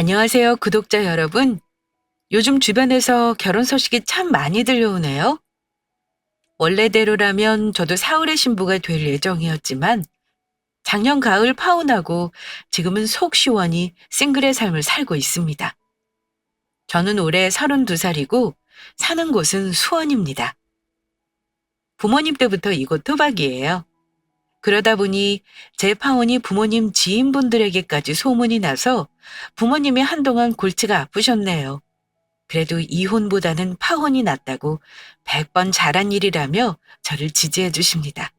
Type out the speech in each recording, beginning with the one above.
안녕하세요, 구독자 여러분. 요즘 주변에서 결혼 소식이 참 많이 들려오네요. 원래대로라면 저도 사흘의 신부가 될 예정이었지만 작년 가을 파혼하고 지금은 속 시원히 싱글의 삶을 살고 있습니다. 저는 올해 32살이고 사는 곳은 수원입니다. 부모님 때부터 이곳 토박이에요. 그러다 보니 제 파혼이 부모님 지인분들에게까지 소문이 나서 부모님이 한동안 골치가 아프셨네요. 그래도 이혼보다는 파혼이 낫다고 100번 잘한 일이라며 저를 지지해 주십니다.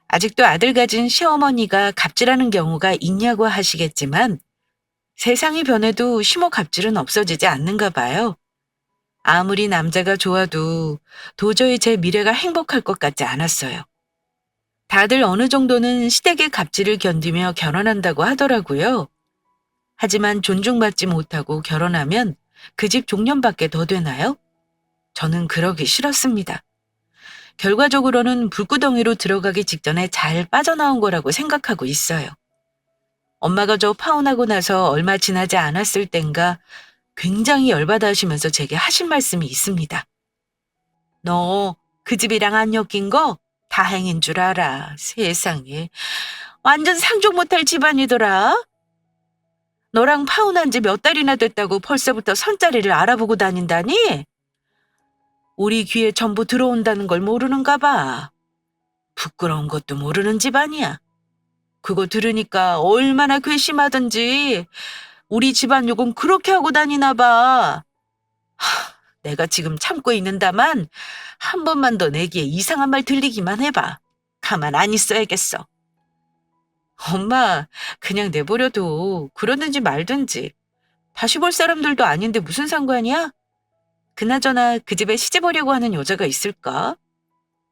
아직도 아들 가진 시어머니가 갑질하는 경우가 있냐고 하시겠지만 세상이 변해도 시모 갑질은 없어지지 않는가 봐요. 아무리 남자가 좋아도 도저히 제 미래가 행복할 것 같지 않았어요. 다들 어느 정도는 시댁의 갑질을 견디며 결혼한다고 하더라고요. 하지만 존중받지 못하고 결혼하면 그 집 종년밖에 더 되나요? 저는 그러기 싫었습니다. 결과적으로는 불구덩이로 들어가기 직전에 잘 빠져나온 거라고 생각하고 있어요. 엄마가 저 파혼하고 나서 얼마 지나지 않았을 땐가 굉장히 열받아 하시면서 제게 하신 말씀이 있습니다. 너 그 집이랑 안 엮인 거 다행인 줄 알아. 세상에. 완전 상종 못할 집안이더라. 너랑 파혼한 지 몇 달이나 됐다고 벌써부터 선자리를 알아보고 다닌다니? 우리 귀에 전부 들어온다는 걸 모르는가 봐. 부끄러운 것도 모르는 집안이야. 그거 들으니까 얼마나 괘씸하던지 우리 집안 욕은 그렇게 하고 다니나 봐. 내가 지금 참고 있는다만 한 번만 더 내기에 이상한 말 들리기만 해봐. 가만 안 있어야겠어. 엄마, 그냥 내버려둬. 그러든지 말든지. 다시 볼 사람들도 아닌데 무슨 상관이야? 그나저나 그 집에 시집 오려고 하는 여자가 있을까?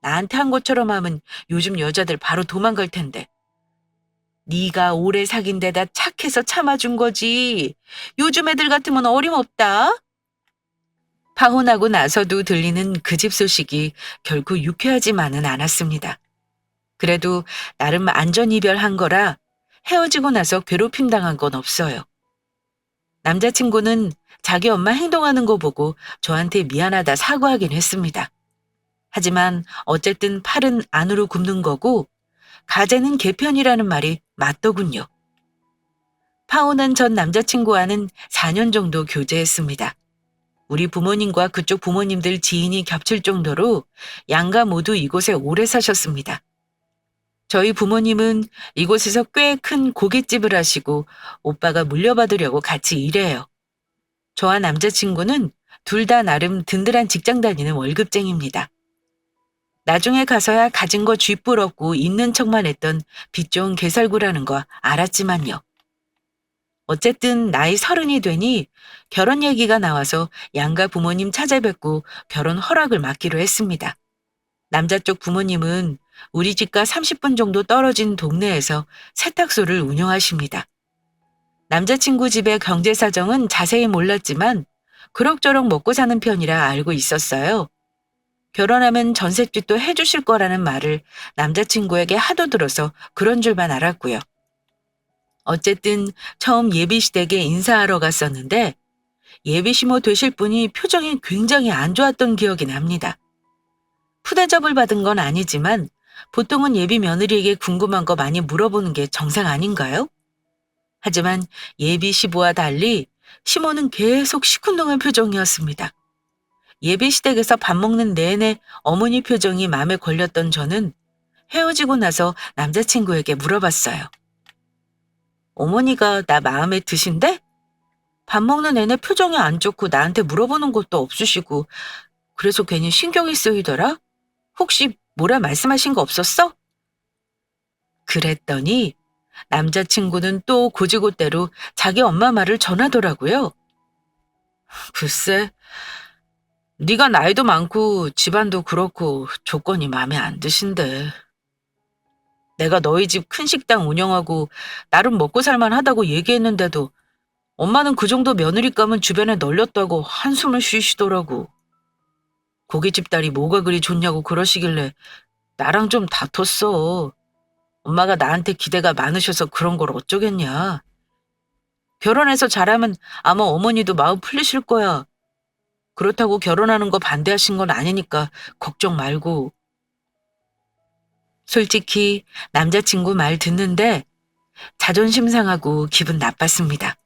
나한테 한 것처럼 하면 요즘 여자들 바로 도망갈 텐데. 네가 오래 사귄 데다 착해서 참아준 거지. 요즘 애들 같으면 어림없다. 파혼하고 나서도 들리는 그 집 소식이 결코 유쾌하지만은 않았습니다. 그래도 나름 안전이별한 거라 헤어지고 나서 괴롭힘 당한 건 없어요. 남자친구는 자기 엄마 행동하는 거 보고 저한테 미안하다 사과하긴 했습니다. 하지만 어쨌든 팔은 안으로 굽는 거고 가재는 개편이라는 말이 맞더군요. 파혼한 전 남자친구와는 4년 정도 교제했습니다. 우리 부모님과 그쪽 부모님들 지인이 겹칠 정도로 양가 모두 이곳에 오래 사셨습니다. 저희 부모님은 이곳에서 꽤 큰 고깃집을 하시고 오빠가 물려받으려고 같이 일해요. 저와 남자친구는 둘 다 나름 든든한 직장 다니는 월급쟁입니다. 나중에 가서야 가진 거 쥐뿔없고 있는 척만 했던 빚 좋은 개살구라는 거 알았지만요. 어쨌든 나이 30이 되니 결혼 얘기가 나와서 양가 부모님 찾아뵙고 결혼 허락을 맡기로 했습니다. 남자 쪽 부모님은 우리 집과 30분 정도 떨어진 동네에서 세탁소를 운영하십니다. 남자친구 집의 경제 사정은 자세히 몰랐지만 그럭저럭 먹고 사는 편이라 알고 있었어요. 결혼하면 전셋집도 해주실 거라는 말을 남자친구에게 하도 들어서 그런 줄만 알았고요. 어쨌든 처음 예비시댁에 인사하러 갔었는데 예비시모 되실 분이 표정이 굉장히 안 좋았던 기억이 납니다. 푸대접을 받은 건 아니지만 보통은 예비 며느리에게 궁금한 거 많이 물어보는 게 정상 아닌가요? 하지만 예비 시부와 달리 시모는 계속 시큰둥한 표정이었습니다. 예비 시댁에서 밥 먹는 내내 어머니 표정이 마음에 걸렸던 저는 헤어지고 나서 남자친구에게 물어봤어요. 어머니가 나 마음에 드신대? 밥 먹는 내내 표정이 안 좋고 나한테 물어보는 것도 없으시고 그래서 괜히 신경이 쓰이더라? 혹시 뭐라 말씀하신 거 없었어? 그랬더니 남자친구는 또 고지고대로 자기 엄마 말을 전하더라고요. 글쎄, 네가 나이도 많고 집안도 그렇고 조건이 마음에 안 드신대. 내가 너희 집 큰 식당 운영하고 나름 먹고 살만하다고 얘기했는데도 엄마는 그 정도 며느리감은 주변에 널렸다고 한숨을 쉬시더라고. 고깃집 딸이 뭐가 그리 좋냐고 그러시길래 나랑 좀 다퉜어. 엄마가 나한테 기대가 많으셔서 그런 걸 어쩌겠냐. 결혼해서 잘하면 아마 어머니도 마음 풀리실 거야. 그렇다고 결혼하는 거 반대하신 건 아니니까 걱정 말고. 솔직히 남자친구 말 듣는데 자존심 상하고 기분 나빴습니다.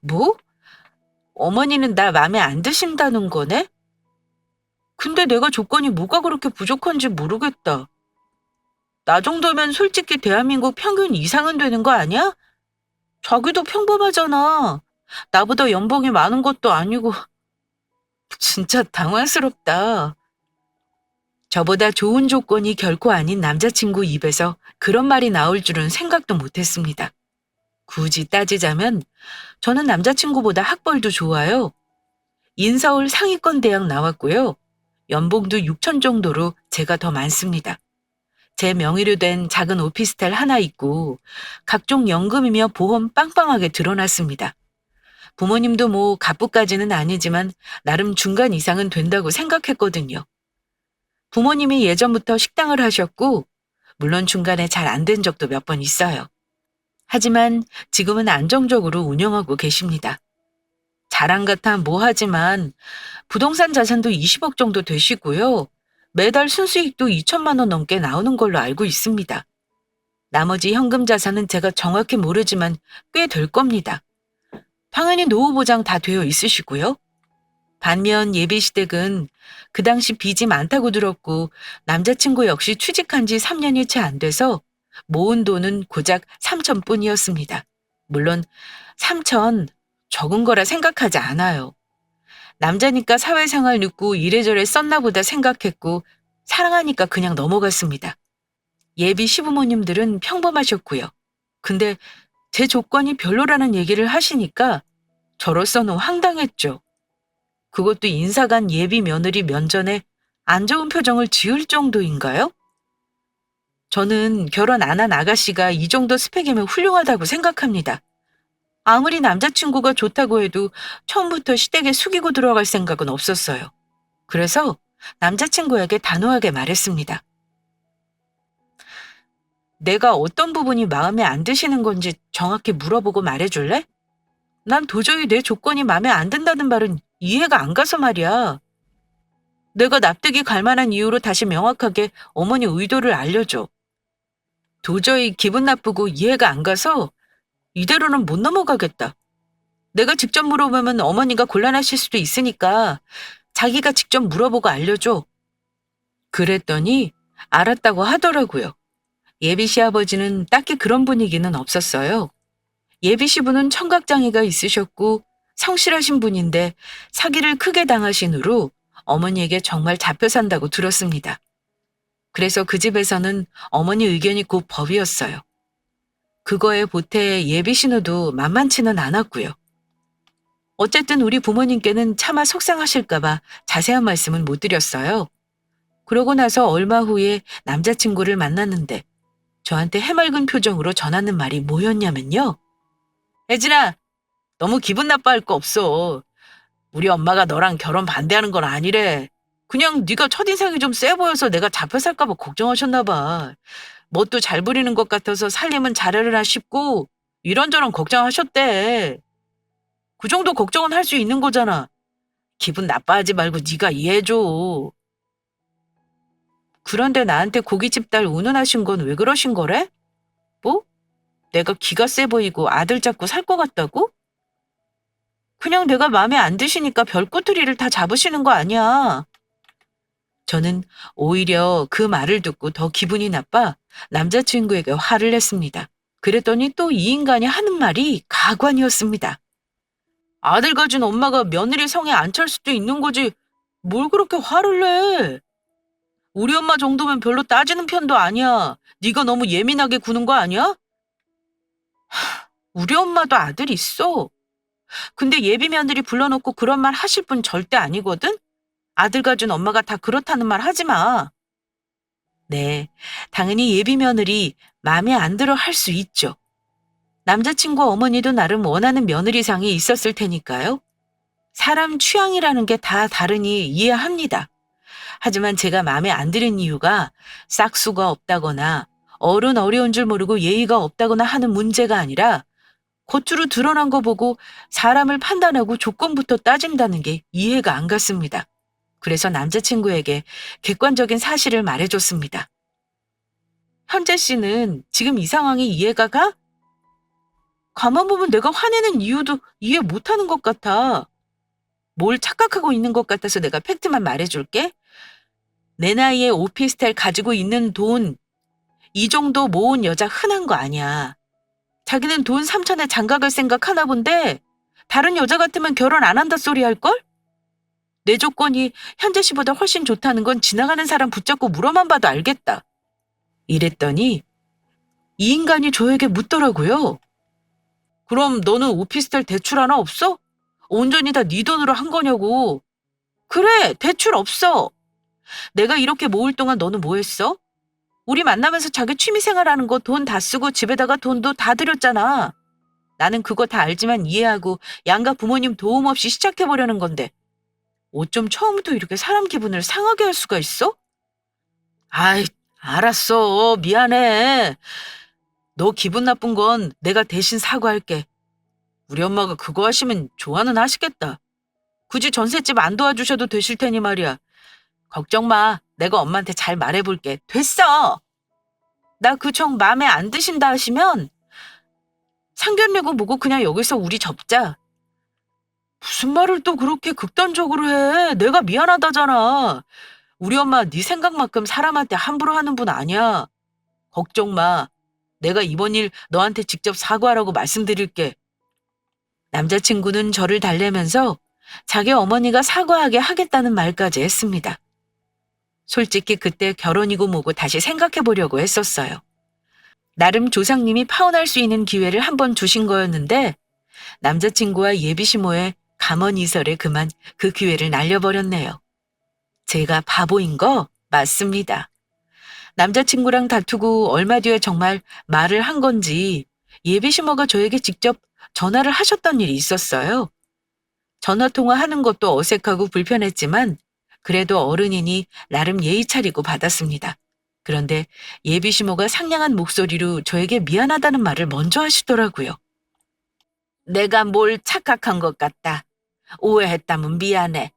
뭐? 어머니는 나 마음에 안 드신다는 거네? 근데 내가 조건이 뭐가 그렇게 부족한지 모르겠다. 나 정도면 솔직히 대한민국 평균 이상은 되는 거 아니야? 자기도 평범하잖아. 나보다 연봉이 많은 것도 아니고. 진짜 당황스럽다. 저보다 좋은 조건이 결코 아닌 남자친구 입에서 그런 말이 나올 줄은 생각도 못했습니다. 굳이 따지자면 저는 남자친구보다 학벌도 좋아요. 인서울 상위권 대학 나왔고요. 연봉도 6천 정도로 제가 더 많습니다. 제 명의로 된 작은 오피스텔 하나 있고 각종 연금이며 보험 빵빵하게 드러났습니다. 부모님도 뭐 갑부까지는 아니지만 나름 중간 이상은 된다고 생각했거든요. 부모님이 예전부터 식당을 하셨고 물론 중간에 잘 안 된 적도 몇 번 있어요. 하지만 지금은 안정적으로 운영하고 계십니다. 자랑 같아 뭐 하지만 부동산 자산도 20억 정도 되시고요. 매달 순수익도 2천만 원 넘게 나오는 걸로 알고 있습니다. 나머지 현금 자산은 제가 정확히 모르지만 꽤 될 겁니다. 당연히 노후 보장 다 되어 있으시고요. 반면 예비시댁은 그 당시 빚이 많다고 들었고 남자친구 역시 취직한 지 3년이 채 안 돼서 모은 돈은 고작 3천 뿐이었습니다. 물론 3천 적은 거라 생각하지 않아요. 남자니까 사회생활 늦고 이래저래 썼나 보다 생각했고 사랑하니까 그냥 넘어갔습니다. 예비 시부모님들은 평범하셨고요. 근데 제 조건이 별로라는 얘기를 하시니까 저로서는 황당했죠. 그것도 인사간 예비 며느리 면전에 안 좋은 표정을 지을 정도인가요? 저는 결혼 안 한 아가씨가 이 정도 스펙이면 훌륭하다고 생각합니다. 아무리 남자친구가 좋다고 해도 처음부터 시댁에 숙이고 들어갈 생각은 없었어요. 그래서 남자친구에게 단호하게 말했습니다. 내가 어떤 부분이 마음에 안 드시는 건지 정확히 물어보고 말해줄래? 난 도저히 내 조건이 마음에 안 든다는 말은 이해가 안 가서 말이야. 내가 납득이 갈 만한 이유로 다시 명확하게 어머니 의도를 알려줘. 도저히 기분 나쁘고 이해가 안 가서 이대로는 못 넘어가겠다. 내가 직접 물어보면 어머니가 곤란하실 수도 있으니까 자기가 직접 물어보고 알려줘. 그랬더니 알았다고 하더라고요. 예비 시아버지는 딱히 그런 분위기는 없었어요. 예비 시부는 청각장애가 있으셨고 성실하신 분인데 사기를 크게 당하신 후로 어머니에게 정말 잡혀 산다고 들었습니다. 그래서 그 집에서는 어머니 의견이 곧 법이었어요. 그거에 보태 예비 신우도 만만치는 않았고요. 어쨌든 우리 부모님께는 차마 속상하실까봐 자세한 말씀은 못 드렸어요. 그러고 나서 얼마 후에 남자친구를 만났는데 저한테 해맑은 표정으로 전하는 말이 뭐였냐면요. 혜진아, 너무 기분 나빠할 거 없어. 우리 엄마가 너랑 결혼 반대하는 건 아니래. 그냥 네가 첫인상이 좀 세 보여서 내가 잡혀 살까 봐 걱정하셨나 봐. 뭣도 잘 부리는 것 같아서 살림은 잘하려나 싶고 이런저런 걱정하셨대. 그 정도 걱정은 할 수 있는 거잖아. 기분 나빠하지 말고 네가 이해해줘. 그런데 나한테 고깃집 딸 운운하신 건 왜 그러신 거래? 뭐? 내가 기가 세 보이고 아들 잡고 살 것 같다고? 그냥 내가 마음에 안 드시니까 별꼬투리를 다 잡으시는 거 아니야. 저는 오히려 그 말을 듣고 더 기분이 나빠 남자친구에게 화를 냈습니다. 그랬더니 또 이 인간이 하는 말이 가관이었습니다. 아들 가진 엄마가 며느리 성에 안 찰 수도 있는 거지. 뭘 그렇게 화를 내? 우리 엄마 정도면 별로 따지는 편도 아니야. 네가 너무 예민하게 구는 거 아니야? 우리 엄마도 아들 있어. 근데 예비 며느리 불러놓고 그런 말 하실 분 절대 아니거든? 아들 가진 엄마가 다 그렇다는 말 하지 마. 네, 당연히 예비 며느리 마음에 안 들어 할 수 있죠. 남자친구 어머니도 나름 원하는 며느리상이 있었을 테니까요. 사람 취향이라는 게 다 다르니 이해합니다. 하지만 제가 마음에 안 드는 이유가 싹수가 없다거나 어른 어려운 줄 모르고 예의가 없다거나 하는 문제가 아니라 겉으로 드러난 거 보고 사람을 판단하고 조건부터 따진다는 게 이해가 안 갔습니다. 그래서 남자친구에게 객관적인 사실을 말해줬습니다. 현재 씨는 지금 이 상황이 이해가 가? 가만 보면 내가 화내는 이유도 이해 못하는 것 같아. 뭘 착각하고 있는 것 같아서 내가 팩트만 말해줄게. 내 나이에 오피스텔 가지고 있는 돈, 이 정도 모은 여자 흔한 거 아니야. 자기는 돈 3천에 장가갈 생각 하나 본데 다른 여자 같으면 결혼 안 한다 소리 할걸? 내 조건이 현재 씨보다 훨씬 좋다는 건 지나가는 사람 붙잡고 물어만 봐도 알겠다. 이랬더니 이 인간이 저에게 묻더라고요. 그럼 너는 오피스텔 대출 하나 없어? 온전히 다 네 돈으로 한 거냐고. 그래, 대출 없어. 내가 이렇게 모을 동안 너는 뭐 했어? 우리 만나면서 자기 취미생활하는 거 돈 다 쓰고 집에다가 돈도 다 들였잖아. 나는 그거 다 알지만 이해하고 양가 부모님 도움 없이 시작해보려는 건데 어쩜 처음부터 이렇게 사람 기분을 상하게 할 수가 있어? 아이, 알았어. 미안해. 너 기분 나쁜 건 내가 대신 사과할게. 우리 엄마가 그거 하시면 좋아는 하시겠다. 굳이 전셋집 안 도와주셔도 되실 테니 말이야. 걱정 마. 내가 엄마한테 잘 말해볼게. 됐어. 나 그 정 마음에 안 드신다 하시면 상견례고 뭐고 그냥 여기서 우리 접자. 무슨 말을 또 그렇게 극단적으로 해. 내가 미안하다잖아. 우리 엄마 네 생각만큼 사람한테 함부로 하는 분 아니야. 걱정 마. 내가 이번 일 너한테 직접 사과하라고 말씀드릴게. 남자친구는 저를 달래면서 자기 어머니가 사과하게 하겠다는 말까지 했습니다. 솔직히 그때 결혼이고 뭐고 다시 생각해 보려고 했었어요. 나름 조상님이 파혼할 수 있는 기회를 한번 주신 거였는데 남자친구와 예비시모의 감언이설에 그만 그 기회를 날려버렸네요. 제가 바보인 거 맞습니다. 남자친구랑 다투고 얼마 뒤에 정말 말을 한 건지 예비시모가 저에게 직접 전화를 하셨던 일이 있었어요. 전화통화하는 것도 어색하고 불편했지만 그래도 어른이니 나름 예의 차리고 받았습니다. 그런데 예비시모가 상냥한 목소리로 저에게 미안하다는 말을 먼저 하시더라고요. 내가 뭘 착각한 것 같다. 오해했다면 미안해.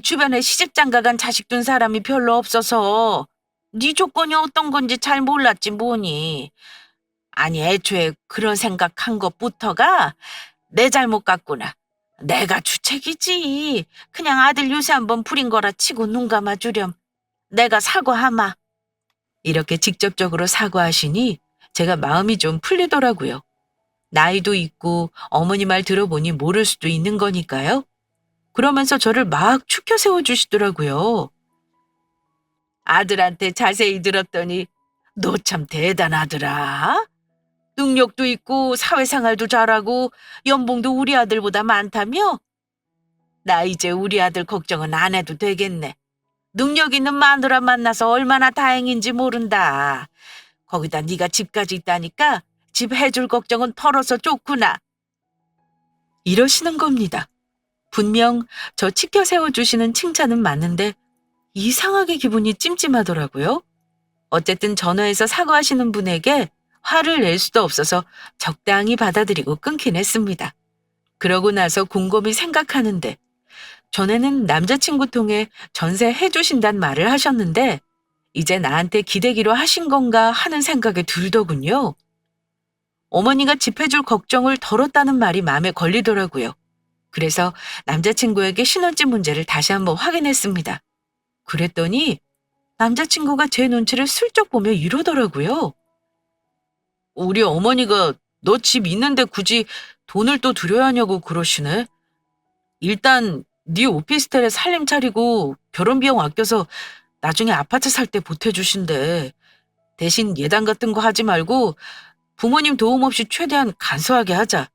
주변에 시집장가 간 자식 둔 사람이 별로 없어서 네 조건이 어떤 건지 잘 몰랐지 뭐니. 아니 애초에 그런 생각한 것부터가 내 잘못 같구나. 내가 주책이지. 그냥 아들 요새 한번 부린 거라 치고 눈 감아주렴. 내가 사과하마. 이렇게 직접적으로 사과하시니 제가 마음이 좀 풀리더라고요. 나이도 있고 어머니 말 들어보니 모를 수도 있는 거니까요. 그러면서 저를 막 추켜 세워주시더라고요. 아들한테 자세히 들었더니 너 참 대단하더라. 능력도 있고 사회생활도 잘하고 연봉도 우리 아들보다 많다며? 나 이제 우리 아들 걱정은 안 해도 되겠네. 능력 있는 마누라 만나서 얼마나 다행인지 모른다. 거기다 네가 집까지 있다니까 집 해줄 걱정은 털어서 좋구나. 이러시는 겁니다. 분명 저 치켜 세워주시는 칭찬은 맞는데 이상하게 기분이 찜찜하더라고요. 어쨌든 전화해서 사과하시는 분에게 화를 낼 수도 없어서 적당히 받아들이고 끊긴 했습니다. 그러고 나서 곰곰이 생각하는데 전에는 남자친구 통해 전세 해주신단 말을 하셨는데 이제 나한테 기대기로 하신 건가 하는 생각이 들더군요. 어머니가 집 해줄 걱정을 덜었다는 말이 마음에 걸리더라고요. 그래서 남자친구에게 신혼집 문제를 다시 한번 확인했습니다. 그랬더니 남자친구가 제 눈치를 슬쩍 보며 이러더라고요. 우리 어머니가 너 집 있는데 굳이 돈을 또 들여야 하냐고 그러시네. 일단 네 오피스텔에 살림 차리고 결혼 비용 아껴서 나중에 아파트 살 때 보태주신대. 대신 예단 같은 거 하지 말고 부모님 도움 없이 최대한 간소하게 하자.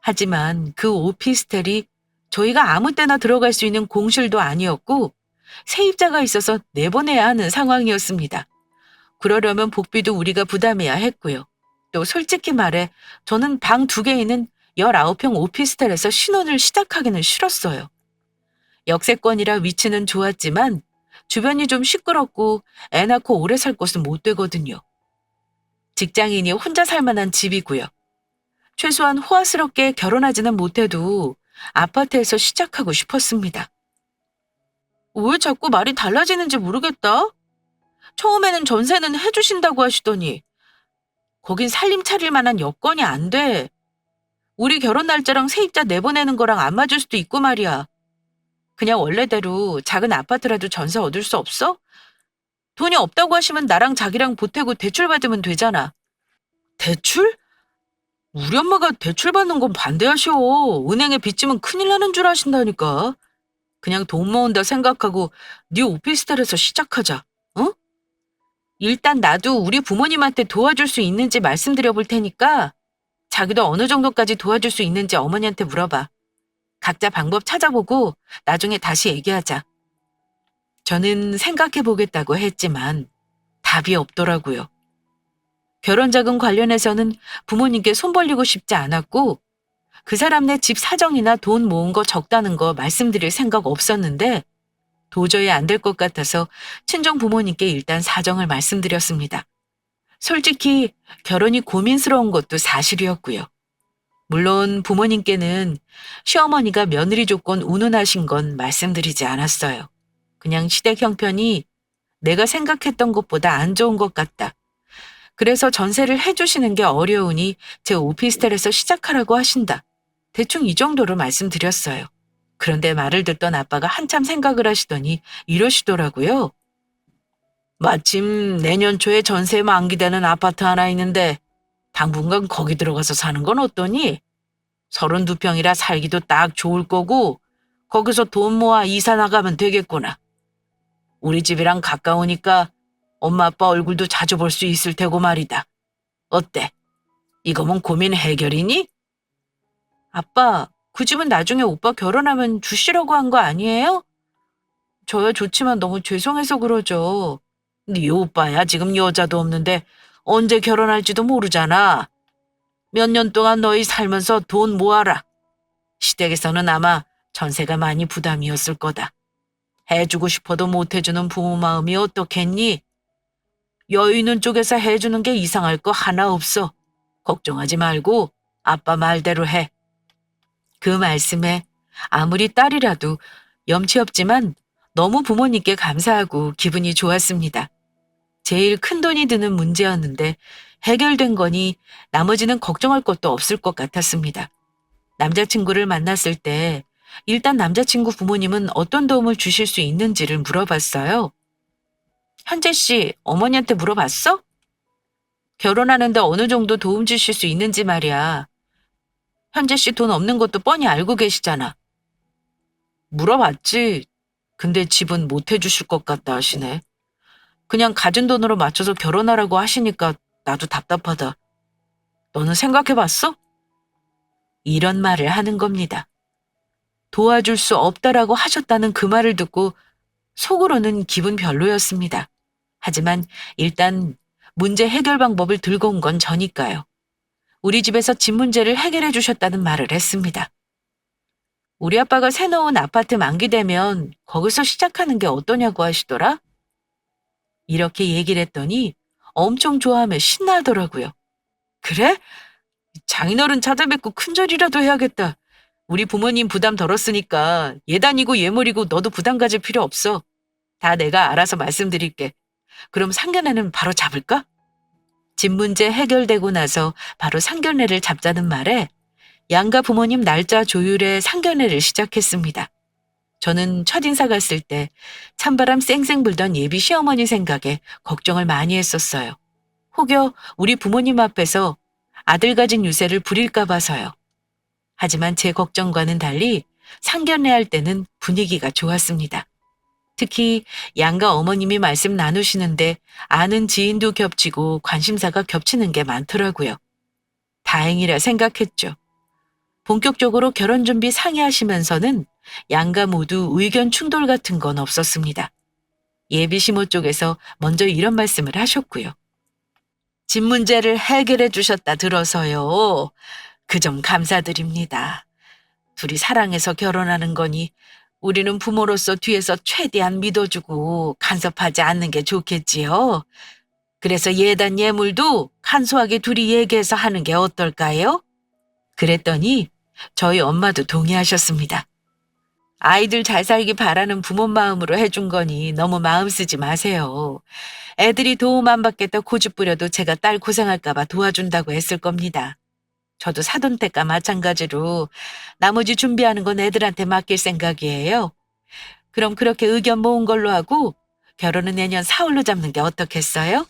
하지만 그 오피스텔이 저희가 아무 때나 들어갈 수 있는 공실도 아니었고 세입자가 있어서 내보내야 하는 상황이었습니다. 그러려면 복비도 우리가 부담해야 했고요. 또 솔직히 말해 저는 방 2개 있는 19평 오피스텔에서 신혼을 시작하기는 싫었어요. 역세권이라 위치는 좋았지만 주변이 좀 시끄럽고 애 낳고 오래 살 곳은 못 되거든요. 직장인이 혼자 살 만한 집이고요. 최소한 호화스럽게 결혼하지는 못해도 아파트에서 시작하고 싶었습니다. 왜 자꾸 말이 달라지는지 모르겠다. 처음에는 전세는 해주신다고 하시더니 거긴 살림 차릴 만한 여건이 안 돼. 우리 결혼 날짜랑 세입자 내보내는 거랑 안 맞을 수도 있고 말이야. 그냥 원래대로 작은 아파트라도 전세 얻을 수 없어? 돈이 없다고 하시면 나랑 자기랑 보태고 대출 받으면 되잖아. 대출? 우리 엄마가 대출 받는 건 반대하셔. 은행에 빚지면 큰일 나는 줄 아신다니까. 그냥 돈 모은다 생각하고 네 오피스텔에서 시작하자. 어? 일단 나도 우리 부모님한테 도와줄 수 있는지 말씀드려 볼 테니까 자기도 어느 정도까지 도와줄 수 있는지 어머니한테 물어봐. 각자 방법 찾아보고 나중에 다시 얘기하자. 저는 생각해 보겠다고 했지만 답이 없더라고요. 결혼 자금 관련해서는 부모님께 손 벌리고 싶지 않았고 그 사람네 집 사정이나 돈 모은 거 적다는 거 말씀드릴 생각 없었는데 도저히 안 될 것 같아서 친정 부모님께 일단 사정을 말씀드렸습니다. 솔직히 결혼이 고민스러운 것도 사실이었고요. 물론 부모님께는 시어머니가 며느리 조건 운운하신 건 말씀드리지 않았어요. 그냥 시댁 형편이 내가 생각했던 것보다 안 좋은 것 같다. 그래서 전세를 해주시는 게 어려우니 제 오피스텔에서 시작하라고 하신다. 대충 이 정도로 말씀드렸어요. 그런데 말을 듣던 아빠가 한참 생각을 하시더니 이러시더라고요. 마침 내년 초에 전세 만기되는 아파트 하나 있는데 당분간 거기 들어가서 사는 건 어떠니? 32평이라 살기도 딱 좋을 거고 거기서 돈 모아 이사 나가면 되겠구나. 우리 집이랑 가까우니까 엄마 아빠 얼굴도 자주 볼 수 있을 테고 말이다. 어때? 이거면 고민 해결이니? 아빠, 그 집은 나중에 오빠 결혼하면 주시려고 한 거 아니에요? 저야 좋지만 너무 죄송해서 그러죠. 네 오빠야 지금 여자도 없는데 언제 결혼할지도 모르잖아. 몇 년 동안 너희 살면서 돈 모아라. 시댁에서는 아마 전세가 많이 부담이었을 거다. 해주고 싶어도 못 해주는 부모 마음이 어떻겠니? 여유 있는 쪽에서 해주는 게 이상할 거 하나 없어. 걱정하지 말고 아빠 말대로 해. 그 말씀에 아무리 딸이라도 염치 없지만 너무 부모님께 감사하고 기분이 좋았습니다. 제일 큰 돈이 드는 문제였는데 해결된 거니 나머지는 걱정할 것도 없을 것 같았습니다. 남자친구를 만났을 때 일단 남자친구 부모님은 어떤 도움을 주실 수 있는지를 물어봤어요. 현재 씨, 어머니한테 물어봤어? 결혼하는데 어느 정도 도움 주실 수 있는지 말이야. 현재 씨 돈 없는 것도 뻔히 알고 계시잖아. 물어봤지. 근데 집은 못 해주실 것 같다 하시네. 그냥 가진 돈으로 맞춰서 결혼하라고 하시니까 나도 답답하다. 너는 생각해봤어? 이런 말을 하는 겁니다. 도와줄 수 없다라고 하셨다는 그 말을 듣고 속으로는 기분 별로였습니다. 하지만 일단 문제 해결 방법을 들고 온 건 저니까요. 우리 집에서 집 문제를 해결해 주셨다는 말을 했습니다. 우리 아빠가 새 놓은 아파트 만기되면 거기서 시작하는 게 어떠냐고 하시더라? 이렇게 얘기를 했더니 엄청 좋아하며 신나더라고요. 그래? 장인어른 찾아뵙고 큰절이라도 해야겠다. 우리 부모님 부담 덜었으니까 예단이고 예물이고 너도 부담 가질 필요 없어. 다 내가 알아서 말씀드릴게. 그럼 상견례는 바로 잡을까? 집 문제 해결되고 나서 바로 상견례를 잡자는 말에 양가 부모님 날짜 조율에 상견례를 시작했습니다. 저는 첫인사 갔을 때 찬바람 쌩쌩 불던 예비 시어머니 생각에 걱정을 많이 했었어요. 혹여 우리 부모님 앞에서 아들 가진 유세를 부릴까 봐서요. 하지만 제 걱정과는 달리 상견례 할 때는 분위기가 좋았습니다. 특히 양가 어머님이 말씀 나누시는데 아는 지인도 겹치고 관심사가 겹치는 게 많더라고요. 다행이라 생각했죠. 본격적으로 결혼 준비 상의하시면서는 양가 모두 의견 충돌 같은 건 없었습니다. 예비 시모 쪽에서 먼저 이런 말씀을 하셨고요. 집 문제를 해결해 주셨다 들어서요. 그 점 감사드립니다. 둘이 사랑해서 결혼하는 거니 우리는 부모로서 뒤에서 최대한 믿어주고 간섭하지 않는 게 좋겠지요. 그래서 예단 예물도 간소하게 둘이 얘기해서 하는 게 어떨까요? 그랬더니 저희 엄마도 동의하셨습니다. 아이들 잘 살기 바라는 부모 마음으로 해준 거니 너무 마음 쓰지 마세요. 애들이 도움 안 받겠다 고집 부려도 제가 딸 고생할까봐 도와준다고 했을 겁니다. 저도 사돈 때과 마찬가지로 나머지 준비하는 건 애들한테 맡길 생각이에요. 그럼 그렇게 의견 모은 걸로 하고 결혼은 내년 4월로 잡는 게 어떻겠어요?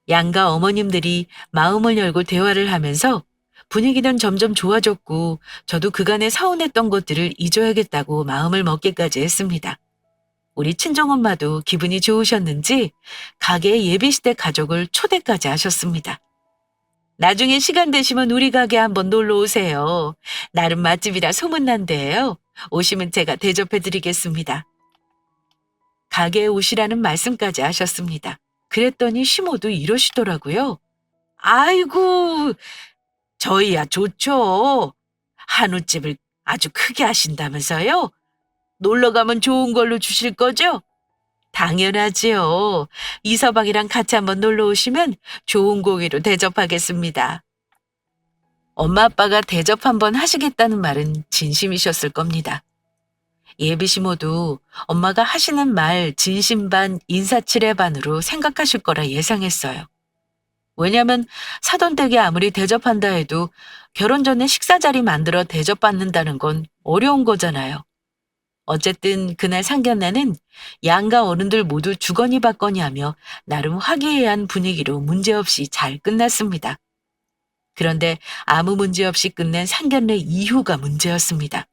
양가 어머님들이 마음을 열고 대화를 하면서 분위기는 점점 좋아졌고 저도 그간에 서운했던 것들을 잊어야겠다고 마음을 먹기까지 했습니다. 우리 친정엄마도 기분이 좋으셨는지 가게에 예비시댁 가족을 초대까지 하셨습니다. 나중에 시간 되시면 우리 가게 한번 놀러 오세요. 나름 맛집이라 소문난데요. 오시면 제가 대접해 드리겠습니다. 가게에 오시라는 말씀까지 하셨습니다. 그랬더니 시모도 이러시더라고요. 아이고, 저희야 좋죠. 한우집을 아주 크게 하신다면서요? 놀러 가면 좋은 걸로 주실 거죠? 당연하지요. 이서방이랑 같이 한번 놀러 오시면 좋은 고기로 대접하겠습니다. 엄마 아빠가 대접 한번 하시겠다는 말은 진심이셨을 겁니다. 예비 시모도 엄마가 하시는 말 진심 반 인사치레 반으로 생각하실 거라 예상했어요. 왜냐면 사돈댁에 아무리 대접한다 해도 결혼 전에 식사 자리 만들어 대접받는다는 건 어려운 거잖아요. 어쨌든 그날 상견례는 양가 어른들 모두 주거니 받거니 하며 나름 화기애애한 분위기로 문제없이 잘 끝났습니다. 그런데 아무 문제 없이 끝낸 상견례 이후가 문제였습니다.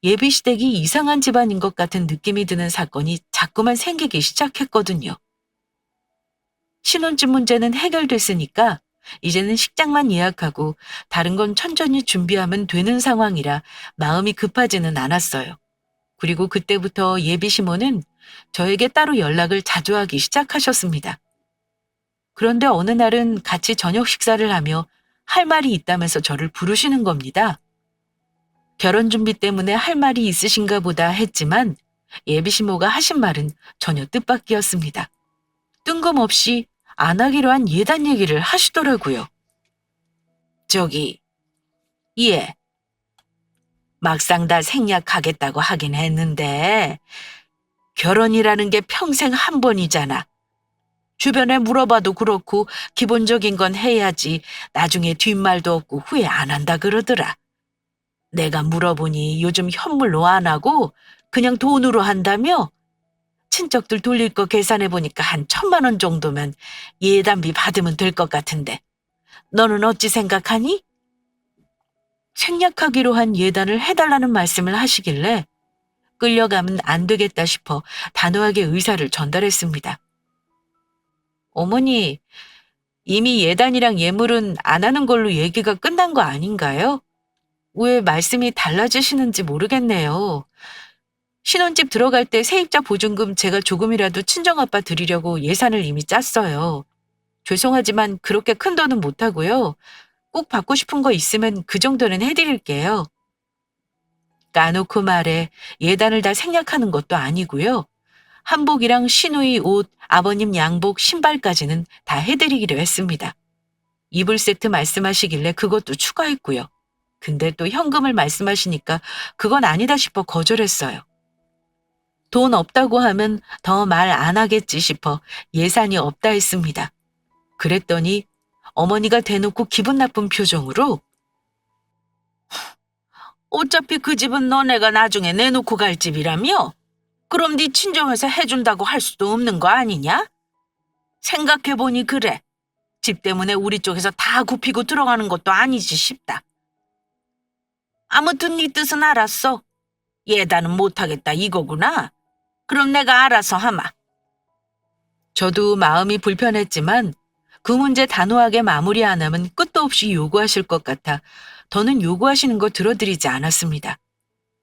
예비시댁이 이상한 집안인 것 같은 느낌이 드는 사건이 자꾸만 생기기 시작했거든요. 신혼집 문제는 해결됐으니까 이제는 식장만 예약하고 다른 건 천천히 준비하면 되는 상황이라 마음이 급하지는 않았어요. 그리고 그때부터 예비 시모는 저에게 따로 연락을 자주 하기 시작하셨습니다. 그런데 어느 날은 같이 저녁 식사를 하며 할 말이 있다면서 저를 부르시는 겁니다. 결혼 준비 때문에 할 말이 있으신가 보다 했지만 예비 시모가 하신 말은 전혀 뜻밖이었습니다. 뜬금없이 안 하기로 한 예단 얘기를 하시더라고요. 저기, 예, 막상 다 생략하겠다고 하긴 했는데 결혼이라는 게 평생 한 번이잖아. 주변에 물어봐도 그렇고 기본적인 건 해야지 나중에 뒷말도 없고 후회 안 한다 그러더라. 내가 물어보니 요즘 현물로 안 하고 그냥 돈으로 한다며? 친척들 돌릴 거 계산해보니까 한 1,000만 원 정도면 예단비 받으면 될 것 같은데. 너는 어찌 생각하니? 생략하기로 한 예단을 해달라는 말씀을 하시길래 끌려가면 안 되겠다 싶어 단호하게 의사를 전달했습니다. 어머니, 이미 예단이랑 예물은 안 하는 걸로 얘기가 끝난 거 아닌가요? 왜 말씀이 달라지시는지 모르겠네요. 신혼집 들어갈 때 세입자 보증금 제가 조금이라도 친정아빠 드리려고 예산을 이미 짰어요. 죄송하지만 그렇게 큰 돈은 못하고요. 꼭 받고 싶은 거 있으면 그 정도는 해드릴게요. 까놓고 말해 예단을 다 생략하는 것도 아니고요. 한복이랑 시누이 옷, 아버님 양복, 신발까지는 다 해드리기로 했습니다. 이불 세트 말씀하시길래 그것도 추가했고요. 근데 또 현금을 말씀하시니까 그건 아니다 싶어 거절했어요. 돈 없다고 하면 더 말 안 하겠지 싶어 예산이 없다 했습니다. 그랬더니 어머니가 대놓고 기분 나쁜 표정으로 어차피 그 집은 너네가 나중에 내놓고 갈 집이라며? 그럼 네 친정에서 해준다고 할 수도 없는 거 아니냐? 생각해보니 그래. 집 때문에 우리 쪽에서 다 굽히고 들어가는 것도 아니지 싶다. 아무튼 네 뜻은 알았어. 예단은 못하겠다 이거구나. 그럼 내가 알아서 하마. 저도 마음이 불편했지만 그 문제 단호하게 마무리 안 하면 끝도 없이 요구하실 것 같아 더는 요구하시는 거 들어드리지 않았습니다.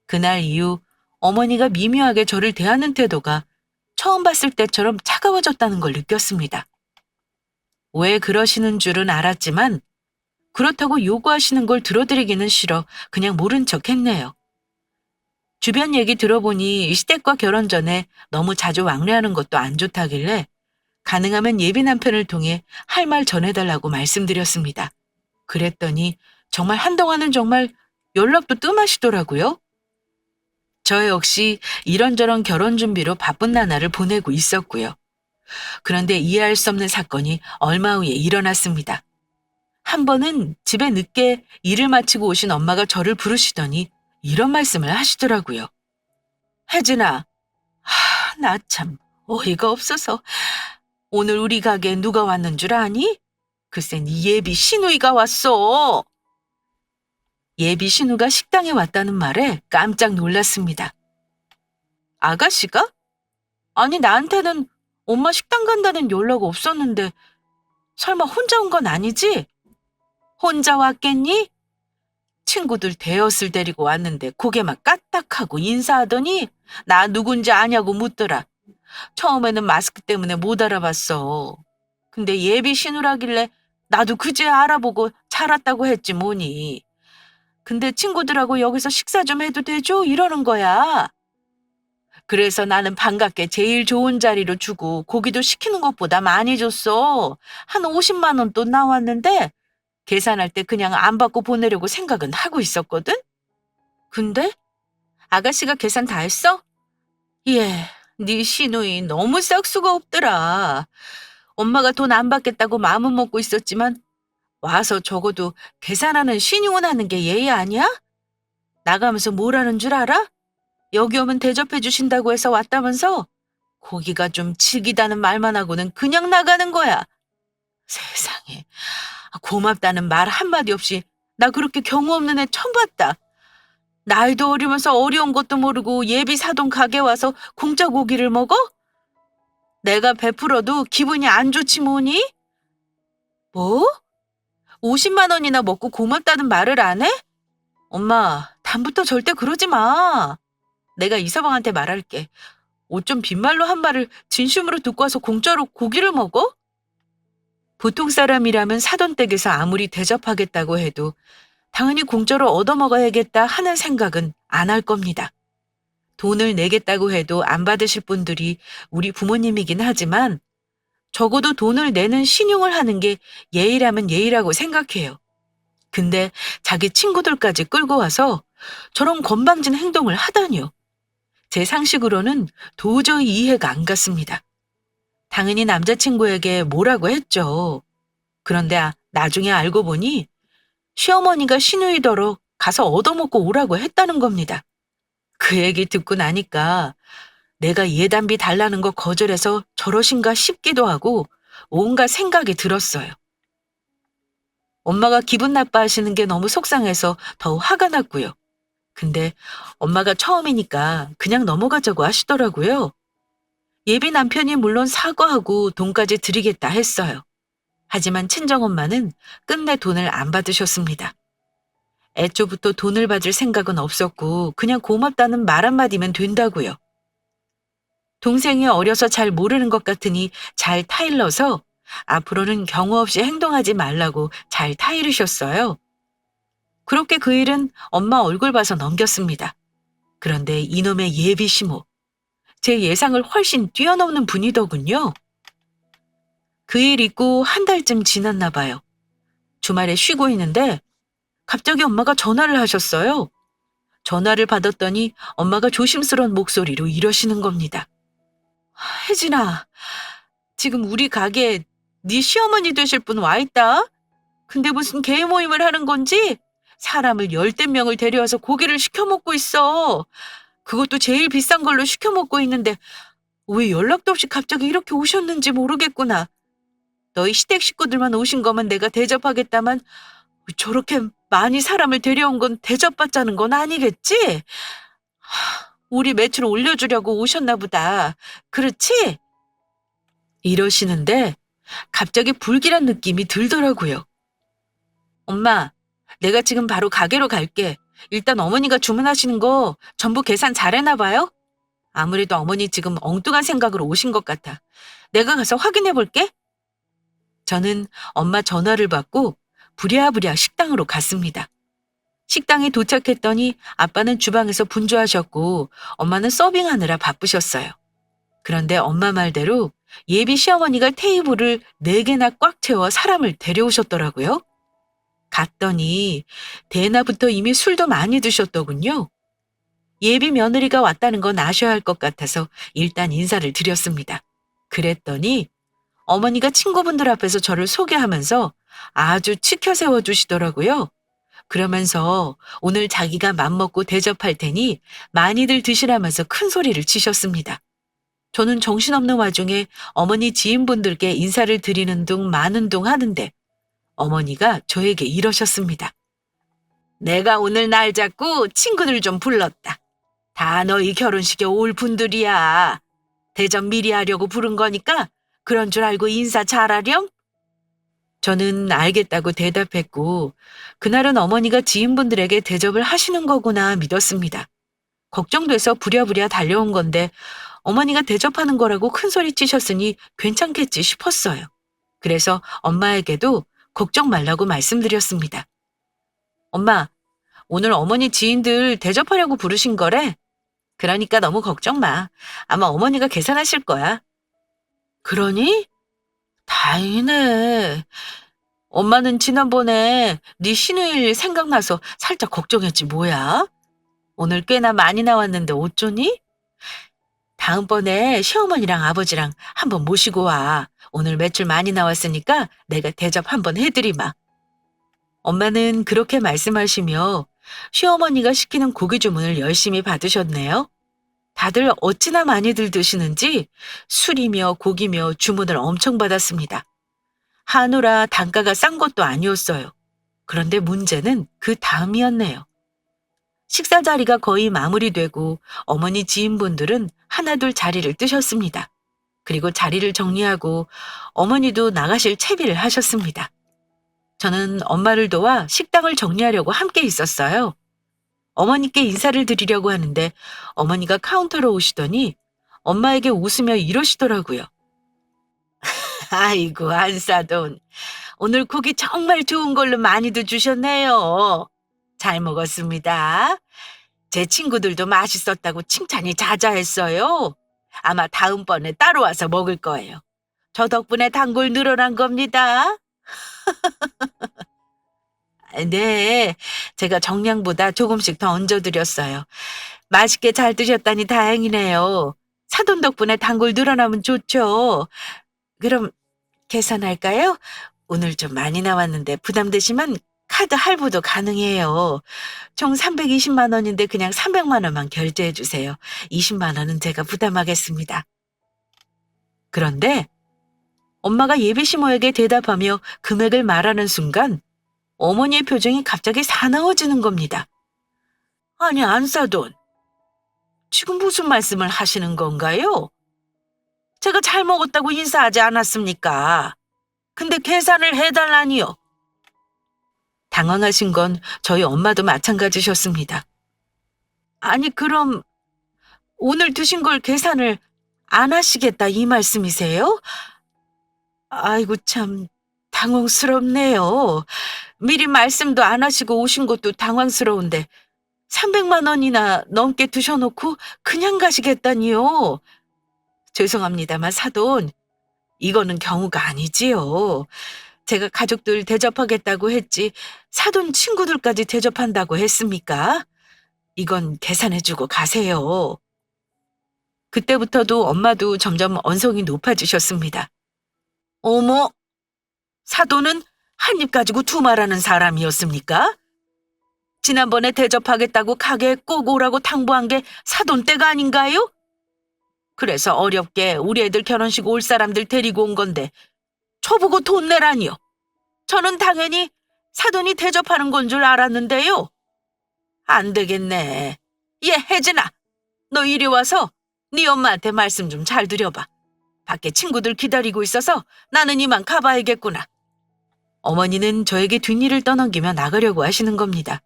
그날 이후 어머니가 미묘하게 저를 대하는 태도가 처음 봤을 때처럼 차가워졌다는 걸 느꼈습니다. 왜 그러시는 줄은 알았지만 그렇다고 요구하시는 걸 들어드리기는 싫어 그냥 모른 척 했네요. 주변 얘기 들어보니 시댁과 결혼 전에 너무 자주 왕래하는 것도 안 좋다길래 가능하면 예비 남편을 통해 할 말 전해달라고 말씀드렸습니다. 그랬더니 정말 한동안은 정말 연락도 뜸하시더라고요. 저 역시 이런저런 결혼 준비로 바쁜 나날을 보내고 있었고요. 그런데 이해할 수 없는 사건이 얼마 후에 일어났습니다. 한 번은 집에 늦게 일을 마치고 오신 엄마가 저를 부르시더니 이런 말씀을 하시더라고요. 혜진아, 나 참 어이가 없어서 오늘 우리 가게에 누가 왔는 줄 아니? 글쎄 네 예비 시누이가 왔어. 예비 신우가 식당에 왔다는 말에 깜짝 놀랐습니다. 아가씨가? 아니 나한테는 엄마 식당 간다는 연락 없었는데 설마 혼자 온 건 아니지? 혼자 왔겠니? 친구들 대여을 데리고 왔는데 고개만 까딱하고 인사하더니 나 누군지 아냐고 묻더라. 처음에는 마스크 때문에 못 알아봤어. 근데 예비 신우라길래 나도 그제야 알아보고 잘 왔다고 했지 뭐니. 근데 친구들하고 여기서 식사 좀 해도 되죠? 이러는 거야. 그래서 나는 반갑게 제일 좋은 자리로 주고 고기도 시키는 것보다 많이 줬어. 한 50만 원 돈 나왔는데 계산할 때 그냥 안 받고 보내려고 생각은 하고 있었거든? 근데 아가씨가 계산 다 했어? 예, 네 시누이 너무 싹수가 없더라. 엄마가 돈 안 받겠다고 마음은 먹고 있었지만 와서 적어도 계산하는 신용은 하는 게 예의 아니야? 나가면서 뭘 하는 줄 알아? 여기 오면 대접해 주신다고 해서 왔다면서 고기가 좀 질기다는 말만 하고는 그냥 나가는 거야. 세상에. 고맙다는 말 한마디 없이 나 그렇게 경우 없는 애 처음 봤다. 나이도 어리면서 어려운 것도 모르고 예비 사돈 가게 와서 공짜 고기를 먹어? 내가 베풀어도 기분이 안 좋지 뭐니? 뭐? 50만 원이나 먹고 고맙다는 말을 안 해? 엄마, 다음부터 절대 그러지 마. 내가 이서방한테 말할게. 어쩜 빈말로 한 말을 진심으로 듣고 와서 공짜로 고기를 먹어? 보통 사람이라면 사돈댁에서 아무리 대접하겠다고 해도 당연히 공짜로 얻어먹어야겠다 하는 생각은 안 할 겁니다. 돈을 내겠다고 해도 안 받으실 분들이 우리 부모님이긴 하지만 적어도 돈을 내는 신용을 하는 게 예의라면 예의라고 생각해요. 근데 자기 친구들까지 끌고 와서 저런 건방진 행동을 하다니요. 제 상식으로는 도저히 이해가 안 갔습니다. 당연히 남자친구에게 뭐라고 했죠. 그런데 나중에 알고 보니 시어머니가 시누이더러 가서 얻어먹고 오라고 했다는 겁니다. 그 얘기 듣고 나니까 내가 예단비 달라는 거 거절해서 저러신가 싶기도 하고 온갖 생각이 들었어요. 엄마가 기분 나빠하시는 게 너무 속상해서 더 화가 났고요. 근데 엄마가 처음이니까 그냥 넘어가자고 하시더라고요. 예비 남편이 물론 사과하고 돈까지 드리겠다 했어요. 하지만 친정엄마는 끝내 돈을 안 받으셨습니다. 애초부터 돈을 받을 생각은 없었고 그냥 고맙다는 말 한마디면 된다고요. 동생이 어려서 잘 모르는 것 같으니 잘 타일러서 앞으로는 경우 없이 행동하지 말라고 잘 타이르셨어요. 그렇게 그 일은 엄마 얼굴 봐서 넘겼습니다. 그런데 이놈의 예비 시모, 제 예상을 훨씬 뛰어넘는 분이더군요. 그 일 있고 한 달쯤 지났나 봐요. 주말에 쉬고 있는데 갑자기 엄마가 전화를 하셨어요. 전화를 받았더니 엄마가 조심스러운 목소리로 이러시는 겁니다. 혜진아, 지금 우리 가게에 네 시어머니 되실 분 와 있다. 근데 무슨 개 모임을 하는 건지 사람을 열댓 명을 데려와서 고기를 시켜 먹고 있어. 그것도 제일 비싼 걸로 시켜 먹고 있는데 왜 연락도 없이 갑자기 이렇게 오셨는지 모르겠구나. 너희 시댁 식구들만 오신 거면 내가 대접하겠다만 저렇게 많이 사람을 데려온 건 대접받자는 건 아니겠지? 우리 매출 올려주려고 오셨나 보다. 그렇지? 이러시는데 갑자기 불길한 느낌이 들더라고요. 엄마, 내가 지금 바로 가게로 갈게. 일단 어머니가 주문하시는 거 전부 계산 잘 해나 봐요? 아무래도 어머니 지금 엉뚱한 생각으로 오신 것 같아. 내가 가서 확인해 볼게. 저는 엄마 전화를 받고 부랴부랴 식당으로 갔습니다. 식당에 도착했더니 아빠는 주방에서 분주하셨고 엄마는 서빙하느라 바쁘셨어요. 그런데 엄마 말대로 예비 시어머니가 테이블을 4개나 꽉 채워 사람을 데려오셨더라고요. 갔더니 대낮부터 이미 술도 많이 드셨더군요. 예비 며느리가 왔다는 건 아셔야 할 것 같아서 일단 인사를 드렸습니다. 그랬더니 어머니가 친구분들 앞에서 저를 소개하면서 아주 치켜 세워주시더라고요. 그러면서 오늘 자기가 맘먹고 대접할 테니 많이들 드시라면서 큰 소리를 치셨습니다. 저는 정신없는 와중에 어머니 지인분들께 인사를 드리는 둥 마는 둥 하는데 어머니가 저에게 이러셨습니다. 내가 오늘 날 잡고 친구들 좀 불렀다. 다 너희 결혼식에 올 분들이야. 대접 미리 하려고 부른 거니까 그런 줄 알고 인사 잘하렴? 저는 알겠다고 대답했고 그날은 어머니가 지인분들에게 대접을 하시는 거구나 믿었습니다. 걱정돼서 부랴부랴 달려온 건데 어머니가 대접하는 거라고 큰 소리 치셨으니 괜찮겠지 싶었어요. 그래서 엄마에게도 걱정 말라고 말씀드렸습니다. 엄마, 오늘 어머니 지인들 대접하려고 부르신 거래? 그러니까 너무 걱정 마. 아마 어머니가 계산하실 거야. 그러니? 다행이네. 엄마는 지난번에 네 신우일 생각나서 살짝 걱정했지 뭐야? 오늘 꽤나 많이 나왔는데 어쩌니? 다음번에 시어머니랑 아버지랑 한번 모시고 와. 오늘 매출 많이 나왔으니까 내가 대접 한번 해드리마. 엄마는 그렇게 말씀하시며 시어머니가 시키는 고기 주문을 열심히 받으셨네요. 다들 어찌나 많이들 드시는지 술이며 고기며 주문을 엄청 받았습니다. 한우라 단가가 싼 것도 아니었어요. 그런데 문제는 그 다음이었네요. 식사 자리가 거의 마무리되고 어머니 지인분들은 하나둘 자리를 뜨셨습니다. 그리고 자리를 정리하고 어머니도 나가실 채비를 하셨습니다. 저는 엄마를 도와 식당을 정리하려고 함께 있었어요. 어머니께 인사를 드리려고 하는데 어머니가 카운터로 오시더니 엄마에게 웃으며 이러시더라고요. 아이고, 안사돈. 오늘 고기 정말 좋은 걸로 많이도 주셨네요. 잘 먹었습니다. 제 친구들도 맛있었다고 칭찬이 자자했어요. 아마 다음번에 따로 와서 먹을 거예요. 저 덕분에 단골 늘어난 겁니다. 네, 제가 정량보다 조금씩 더 얹어드렸어요. 맛있게 잘 드셨다니 다행이네요. 사돈 덕분에 단골 늘어나면 좋죠. 그럼 계산할까요? 오늘 좀 많이 나왔는데 부담되시면 카드 할부도 가능해요. 총 320만 원인데 그냥 300만 원만 결제해 주세요. 20만 원은 제가 부담하겠습니다. 그런데 엄마가 예비시모에게 대답하며 금액을 말하는 순간 어머니의 표정이 갑자기 사나워지는 겁니다. 아니, 안사돈. 지금 무슨 말씀을 하시는 건가요? 제가 잘 먹었다고 인사하지 않았습니까? 근데 계산을 해달라니요. 당황하신 건 저희 엄마도 마찬가지셨습니다. 아니, 그럼 오늘 드신 걸 계산을 안 하시겠다 이 말씀이세요? 아이고, 참 당황스럽네요. 미리 말씀도 안 하시고 오신 것도 당황스러운데 300만 원이나 넘게 드셔놓고 그냥 가시겠다니요. 죄송합니다만 사돈, 이거는 경우가 아니지요. 제가 가족들 대접하겠다고 했지 사돈 친구들까지 대접한다고 했습니까? 이건 계산해주고 가세요. 그때부터도 엄마도 점점 언성이 높아지셨습니다. 어머, 사돈은 한 입 가지고 두 말하는 사람이었습니까? 지난번에 대접하겠다고 가게에 꼭 오라고 당부한 게 사돈 때가 아닌가요? 그래서 어렵게 우리 애들 결혼식 올 사람들 데리고 온 건데 저보고 돈 내라니요. 저는 당연히 사돈이 대접하는 건 줄 알았는데요. 안 되겠네. 얘 혜진아, 너 이리 와서 네 엄마한테 말씀 좀 잘 드려봐. 밖에 친구들 기다리고 있어서 나는 이만 가봐야겠구나. 어머니는 저에게 뒷일을 떠넘기며 나가려고 하시는 겁니다.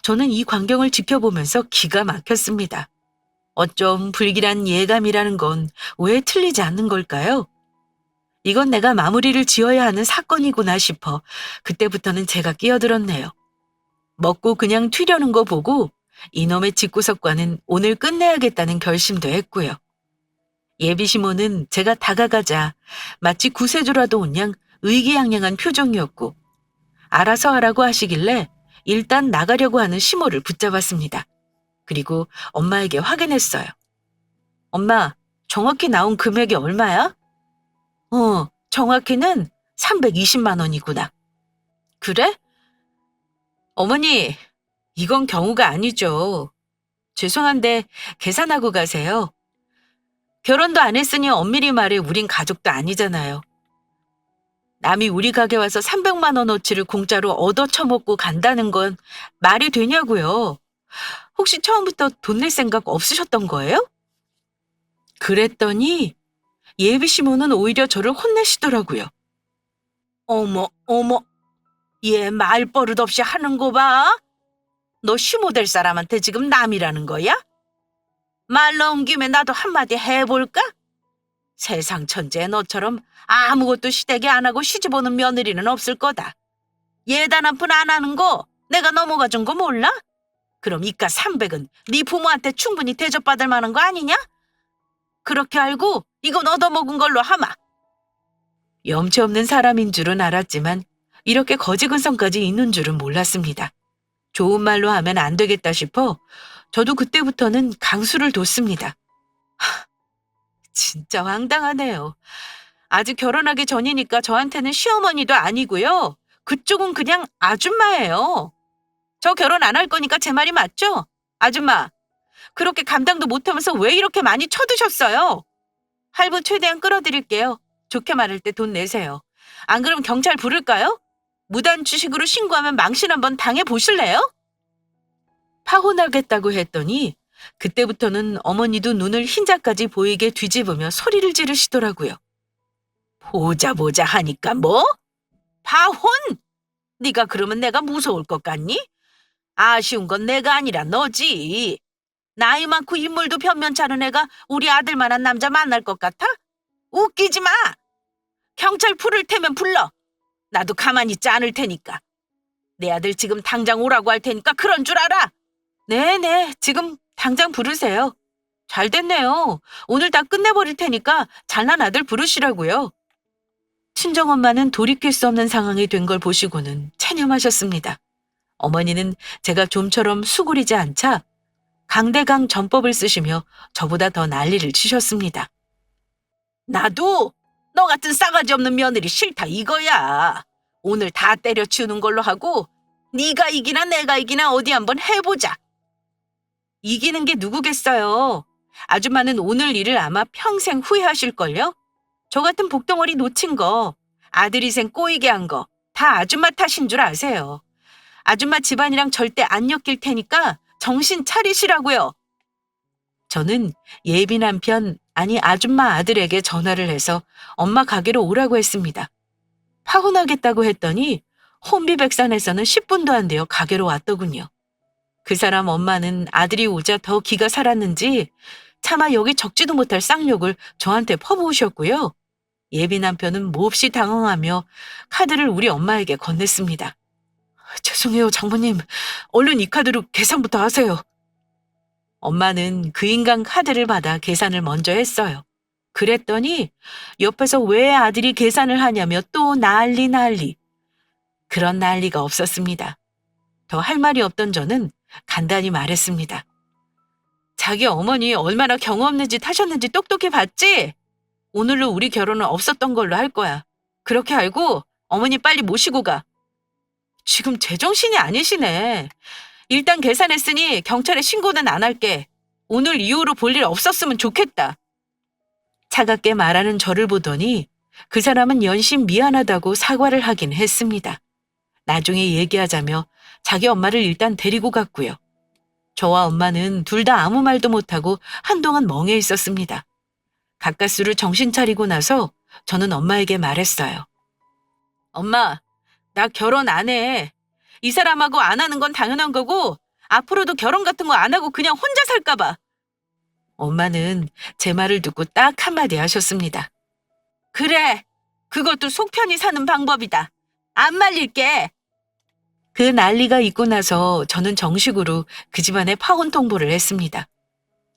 저는 이 광경을 지켜보면서 기가 막혔습니다. 어쩜 불길한 예감이라는 건 왜 틀리지 않는 걸까요? 이건 내가 마무리를 지어야 하는 사건이구나 싶어 그때부터는 제가 끼어들었네요. 먹고 그냥 튀려는 거 보고 이놈의 집구석과는 오늘 끝내야겠다는 결심도 했고요. 예비시모는 제가 다가가자 마치 구세주라도 온 양 의기양양한 표정이었고 알아서 하라고 하시길래 일단 나가려고 하는 시모를 붙잡았습니다. 그리고 엄마에게 확인했어요. 엄마, 정확히 나온 금액이 얼마야? 정확히는 320만 원이구나. 그래? 어머니, 이건 경우가 아니죠. 죄송한데 계산하고 가세요. 결혼도 안 했으니 엄밀히 말해 우린 가족도 아니잖아요. 남이 우리 가게 와서 300만 원어치를 공짜로 얻어 처먹고 간다는 건 말이 되냐고요. 혹시 처음부터 돈 낼 생각 없으셨던 거예요? 그랬더니 예비 시모는 오히려 저를 혼내시더라고요. 어머, 어머, 얘 말버릇 없이 하는 거 봐. 너 시모 될 사람한테 지금 남이라는 거야? 말 나온 김에 나도 한마디 해볼까? 세상 천재 너처럼 아무것도 시댁에 안 하고 시집오는 며느리는 없을 거다. 예단 한 푼 안 하는 거 내가 넘어가 준 거 몰라? 그럼 이깟 300은 네 부모한테 충분히 대접받을 만한 거 아니냐? 그렇게 알고 이건 얻어먹은 걸로 하마. 염치 없는 사람인 줄은 알았지만 이렇게 거지근성까지 있는 줄은 몰랐습니다. 좋은 말로 하면 안 되겠다 싶어 저도 그때부터는 강수를 뒀습니다. 진짜 황당하네요. 아직 결혼하기 전이니까 저한테는 시어머니도 아니고요. 그쪽은 그냥 아줌마예요. 저 결혼 안 할 거니까 제 말이 맞죠? 아줌마, 그렇게 감당도 못하면서 왜 이렇게 많이 쳐드셨어요? 할부 최대한 끌어드릴게요. 좋게 말할 때 돈 내세요. 안 그럼 경찰 부를까요? 무단 주식으로 신고하면 망신 한번 당해보실래요? 파혼하겠다고 했더니 그때부터는 어머니도 눈을 흰자까지 보이게 뒤집으며 소리를 지르시더라고요. 보자 보자 하니까 뭐? 파혼? 네가 그러면 내가 무서울 것 같니? 아쉬운 건 내가 아니라 너지. 나이 많고 인물도 변변치 않은 애가 우리 아들만한 남자 만날 것 같아? 웃기지 마. 경찰 부를 테면 불러. 나도 가만히 있지 않을 테니까. 내 아들 지금 당장 오라고 할 테니까 그런 줄 알아. 네네, 지금 당장 부르세요. 잘 됐네요. 오늘 다 끝내버릴 테니까 잘난 아들 부르시라고요. 친정엄마는 돌이킬 수 없는 상황이 된 걸 보시고는 체념하셨습니다. 어머니는 제가 좀처럼 수그리지 않자 강대강 전법을 쓰시며 저보다 더 난리를 치셨습니다. 나도 너 같은 싸가지 없는 며느리 싫다 이거야. 오늘 다 때려치우는 걸로 하고 네가 이기나 내가 이기나 어디 한번 해보자. 이기는 게 누구겠어요. 아줌마는 오늘 일을 아마 평생 후회하실걸요? 저 같은 복덩어리 놓친 거, 아들 희생 꼬이게 한 거 다 아줌마 탓인 줄 아세요. 아줌마 집안이랑 절대 안 엮일 테니까 정신 차리시라고요. 저는 예비 남편, 아니 아줌마 아들에게 전화를 해서 엄마 가게로 오라고 했습니다. 파혼하겠다고 했더니 혼비백산에서는 10분도 안 되어 가게로 왔더군요. 그 사람 엄마는 아들이 오자 더 기가 살았는지 차마 여기 적지도 못할 쌍욕을 저한테 퍼부으셨고요. 예비 남편은 몹시 당황하며 카드를 우리 엄마에게 건넸습니다. 죄송해요, 장모님. 얼른 이 카드로 계산부터 하세요. 엄마는 그 인간 카드를 받아 계산을 먼저 했어요. 그랬더니 옆에서 왜 아들이 계산을 하냐며 또 난리. 그런 난리가 없었습니다. 더 할 말이 없던 저는 간단히 말했습니다. 자기 어머니 얼마나 경험 없는 짓 하셨는지 똑똑히 봤지? 오늘로 우리 결혼은 없었던 걸로 할 거야. 그렇게 알고 어머니 빨리 모시고 가. 지금 제정신이 아니시네. 일단 계산했으니 경찰에 신고는 안 할게. 오늘 이후로 볼 일 없었으면 좋겠다. 차갑게 말하는 저를 보더니 그 사람은 연신 미안하다고 사과를 하긴 했습니다. 나중에 얘기하자며 자기 엄마를 일단 데리고 갔고요. 저와 엄마는 둘 다 아무 말도 못하고 한동안 멍해 있었습니다. 가까스로 정신 차리고 나서 저는 엄마에게 말했어요. 엄마, 나 결혼 안 해. 이 사람하고 안 하는 건 당연한 거고 앞으로도 결혼 같은 거 안 하고 그냥 혼자 살까 봐. 엄마는 제 말을 듣고 딱 한마디 하셨습니다. 그래, 그것도 속 편히 사는 방법이다. 안 말릴게. 그 난리가 있고 나서 저는 정식으로 그 집안에 파혼 통보를 했습니다.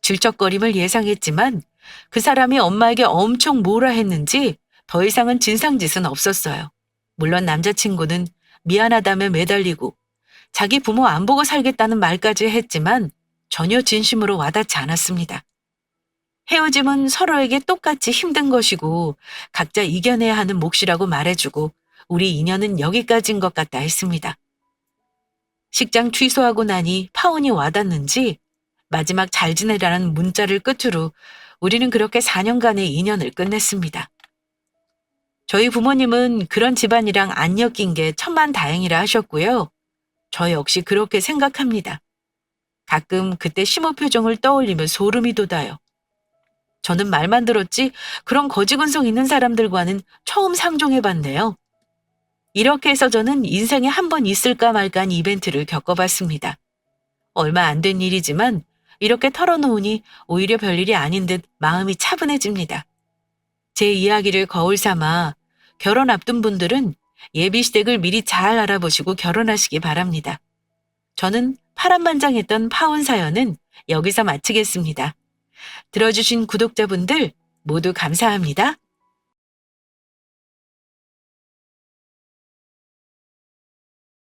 질척거림을 예상했지만 그 사람이 엄마에게 엄청 뭐라 했는지 더 이상은 진상짓은 없었어요. 물론 남자친구는 미안하다며 매달리고 자기 부모 안 보고 살겠다는 말까지 했지만 전혀 진심으로 와닿지 않았습니다. 헤어짐은 서로에게 똑같이 힘든 것이고 각자 이겨내야 하는 몫이라고 말해주고 우리 인연은 여기까지인 것 같다 했습니다. 식장 취소하고 나니 파혼이 와닿는지 마지막 잘 지내라는 문자를 끝으로 우리는 그렇게 4년간의 인연을 끝냈습니다. 저희 부모님은 그런 집안이랑 안 엮인 게 천만다행이라 하셨고요. 저 역시 그렇게 생각합니다. 가끔 그때 심호 표정을 떠올리면 소름이 돋아요. 저는 말만 들었지 그런 거지근성 있는 사람들과는 처음 상종해봤네요. 이렇게 해서 저는 인생에 한 번 있을까 말까 한 이벤트를 겪어봤습니다. 얼마 안 된 일이지만 이렇게 털어놓으니 오히려 별일이 아닌 듯 마음이 차분해집니다. 제 이야기를 거울 삼아 결혼 앞둔 분들은 예비시댁을 미리 잘 알아보시고 결혼하시기 바랍니다. 저는 파란만장했던 파혼 사연은 여기서 마치겠습니다. 들어주신 구독자분들 모두 감사합니다.